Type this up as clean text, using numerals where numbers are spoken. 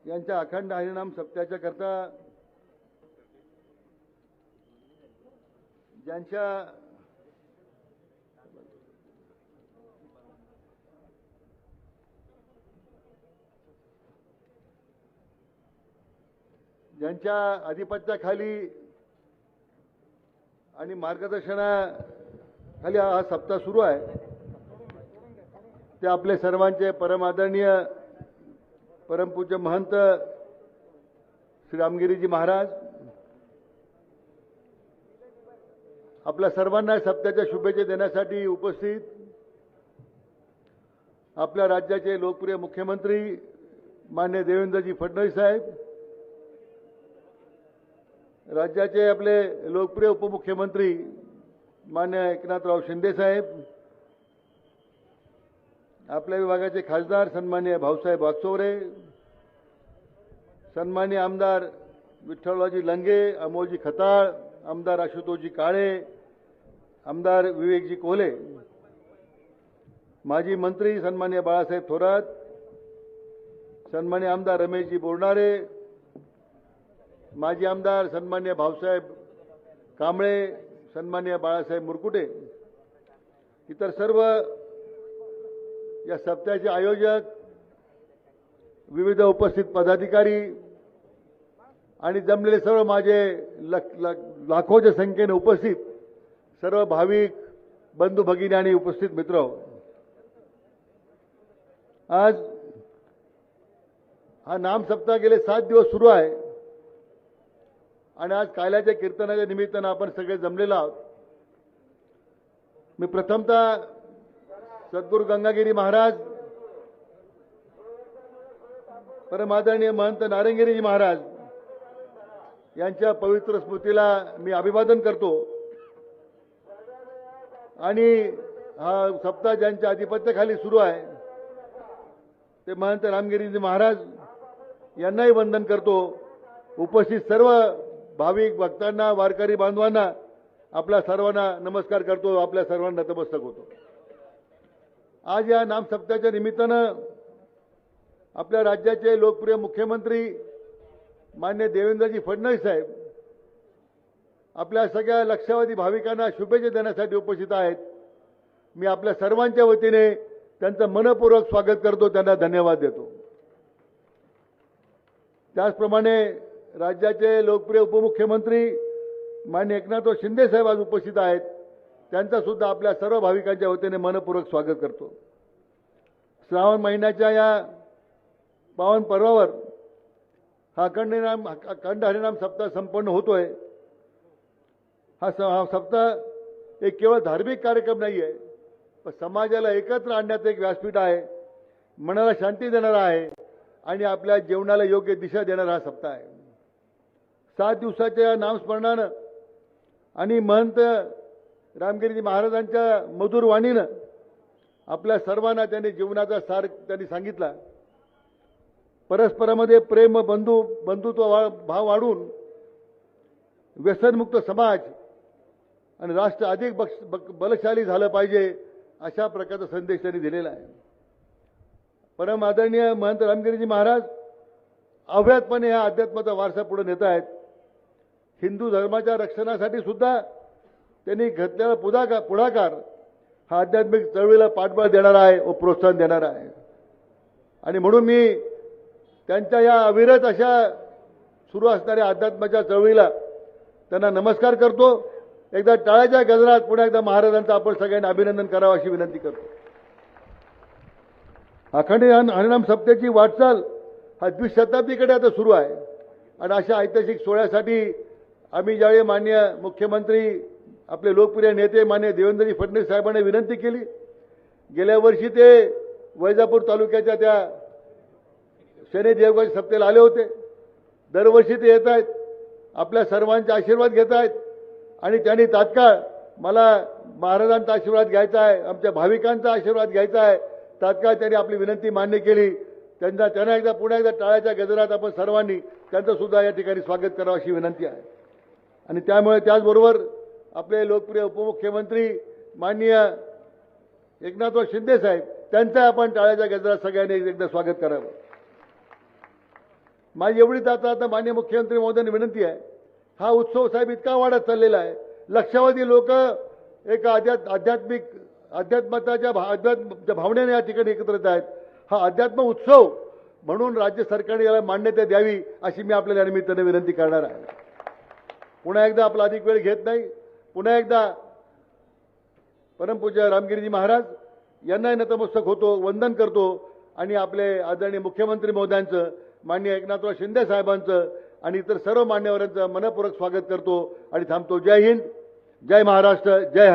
यांच्या अखंड हरिनाम सप्त्याच्या करता ज्यांच्या आधिपत्याखाली आणि मार्गदर्शनाखाली हा सप्ताह सुरू आहे ते आपले सर्वांचे परम आदरणीय परमपूज्य महंत श्री रामगिरीजी महाराज, आपल्या सर्वांना सप्त्याच्या शुभेच्छा देण्यासाठी उपस्थित आपल्या राज्याचे लोकप्रिय मुख्यमंत्री माननीय देवेंद्रजी फडणवीस साहेब, राज्याचे आपले लोकप्रिय उपमुख्यमंत्री माननीय एकनाथराव शिंदे साहेब, आपल्या विभागाचे खासदार सन्माननीय भाऊसाहेब वागचौरे, सन्माननीय आमदार विठ्ठलरावजी लंगे, अमोलजी खताळ, आमदार आशुतोषजी काळे, आमदार विवेकजी कोल्हे, माजी मंत्री सन्माननीय बाळासाहेब थोरात, सन्माननीय आमदार रमेशजी बोरणारे, माजी आमदार सन्माननीय भाऊसाहेब कांबळे, सन्माननीय बाळासाहेब मुरकुटे, इतर सर्व या सप्त्याचे आयोजक, विविध उपस्थित पदाधिकारी आणि जमलेले सर्व माझे लाखोच्या संख्येने उपस्थित सर्व भाविक बंधू भगिनी आणि उपस्थित मित्र, आज हा नाम सप्ताह गेले 7 दिवस सुरू आहे आणि आज काल्याच्या कीर्तनाच्या निमित्तानं आपण सगळे जमलेलो आहोत। मी प्रथमतः सद्गुरू गंगागिरी महाराज, परमादरणीय महंत नारायणगिरीजी महाराज यांच्या पवित्र स्मृतीला मी अभिवादन करतो आणि हा सप्ताह ज्यांच्या आधिपत्याखाली सुरू आहे ते महंत रामगिरीजी महाराज यांनाही वंदन करतो। उपस्थित सर्व भाविक भक्तांना, वारकरी बांधवांना आपल्या सर्वांना नमस्कार करतो, आपल्या सर्वांना नतमस्तक होतो। आज या नाम सप्त्याच्या निमित्तानं आपल्या राज्याचे लोकप्रिय मुख्यमंत्री माननीय देवेंद्रजी फडणवीस साहेब आपल्या सगळ्या लक्षावधी भाविकांना शुभेच्छा देण्यासाठी उपस्थित आहेत। मी आपल्या सर्वांच्या वतीने त्यांचं मनपूर्वक स्वागत करतो, त्यांना धन्यवाद देतो। त्याचप्रमाणे राज्याचे लोकप्रिय उपमुख्यमंत्री माननीय एकनाथराव शिंदे साहेब आज उपस्थित आहेत, त्यांचा सुद्धा आपल्या सर्व भाविकांच्या वतीने मनपूर्वक स्वागत करतो। श्रावण महिन्याच्या या पावन पर्वावर हा अखंड हरिनाम सप्ताह संपन्न होतोय। हा सप्ताह एक केवळ धार्मिक कार्यक्रम नाही आहे, पण समाजाला एकत्र आणण्याचं एक व्यासपीठ आहे, मनाला शांती देणारा आहे आणि आपल्या जीवनाला योग्य दिशा देणारा हा सप्ताह आहे। 7 दिवसाच्या नामस्मरणानं आणि महंत रामगिरीजी महाराजांच्या मधुर वाणीनं आपल्या सर्वांना त्यांनी जीवनाचा सार त्यांनी सांगितला। परस्परामध्ये प्रेम, बंधुत्व भाव वाढून व्यसनमुक्त समाज आणि राष्ट्र अधिक बलशाली झालं पाहिजे, अशा प्रकारचा संदेश त्यांनी दिलेला आहे। परम आदरणीय महंत रामगिरीजी महाराज अव्याहतपणे या अध्यात्माचा वारसा पुढे नेत आहेत। हिंदू धर्माच्या रक्षणासाठी सुद्धा त्यांनी घेतलेला पुढाकार हा आध्यात्मिक चळवळीला पाठबळ देणारा आहे व प्रोत्साहन देणारा आहे आणि म्हणून मी त्यांच्या या अविरत अशा सुरू असणाऱ्या अध्यात्माच्या चळवळीला त्यांना नमस्कार करतो। एकदा टाळ्याच्या गजरात पुन्हा एकदा महाराजांचं आपण सगळ्यांनी अभिनंदन करावं अशी विनंती करतो। अखंड हरिनाम सप्त्याची वाटचाल हा द्विशताब्दीकडे आता सुरू आहे आणि अशा ऐतिहासिक सोहळ्यासाठी आम्ही ज्यावेळी माननीय मुख्यमंत्री आपले लोकप्रिय नेते माननीय देवेंद्रजी फडणवीस साहेबांनी विनंती केली, गेल्या वर्षी ते वैजापूर तालुक्याच्या त्या शनी देवगड सप्त्याला आले होते। दरवर्षी ते येत आहेत, आपल्या सर्वांचे आशीर्वाद घेत आहेत आणि त्यांनी तात्काळ मला महाराजांचा आशीर्वाद घ्यायचा आहे, आमच्या भाविकांचा आशीर्वाद घ्यायचा आहे, तात्काळ त्यांनी आपली विनंती मान्य केली। त्यांना एकदा पुन्हा एकदा टाळ्याच्या गजरात आपण सर्वांनी त्यांचं सुद्धा या ठिकाणी स्वागत करावं अशी विनंती आहे। आणि त्यामुळे त्याचबरोबर आपले लोकप्रिय उपमुख्यमंत्री माननीय एकनाथराव शिंदे साहेब त्यांचं आपण टाळ्याच्या गजरात सगळ्यांनी एकदा स्वागत करावं। माझी एवढीच आता माननीय मुख्यमंत्री महोदयांनी विनंती आहे, हा उत्सव साहेब इतका वाढत चाललेला आहे, लक्षावधी लोक एक अध्यात्माच्या भावनेने या ठिकाणी एकत्र येत आहेत. हा अध्यात्म उत्सव म्हणून राज्य सरकारने याला मान्यता द्यावी अशी मी आपल्याला निमित्ताने विनंती करणार आहे. पुन्हा एकदा आपला अधिक वेळ घेत नाही. पुन्हा एकदा परमपूज्य रामगिरीजी महाराज यांनाही नतमस्तक होतो, वंदन करतो आणि आपले आदरणीय मुख्यमंत्री महोदयांचं, माननीय एकनाथराव शिंदे साहेबांचं आणि इतर सर्व मान्यवरांचं मनपूर्वक स्वागत करतो आणि थांबतो. जय हिंद, जय महाराष्ट्र, जय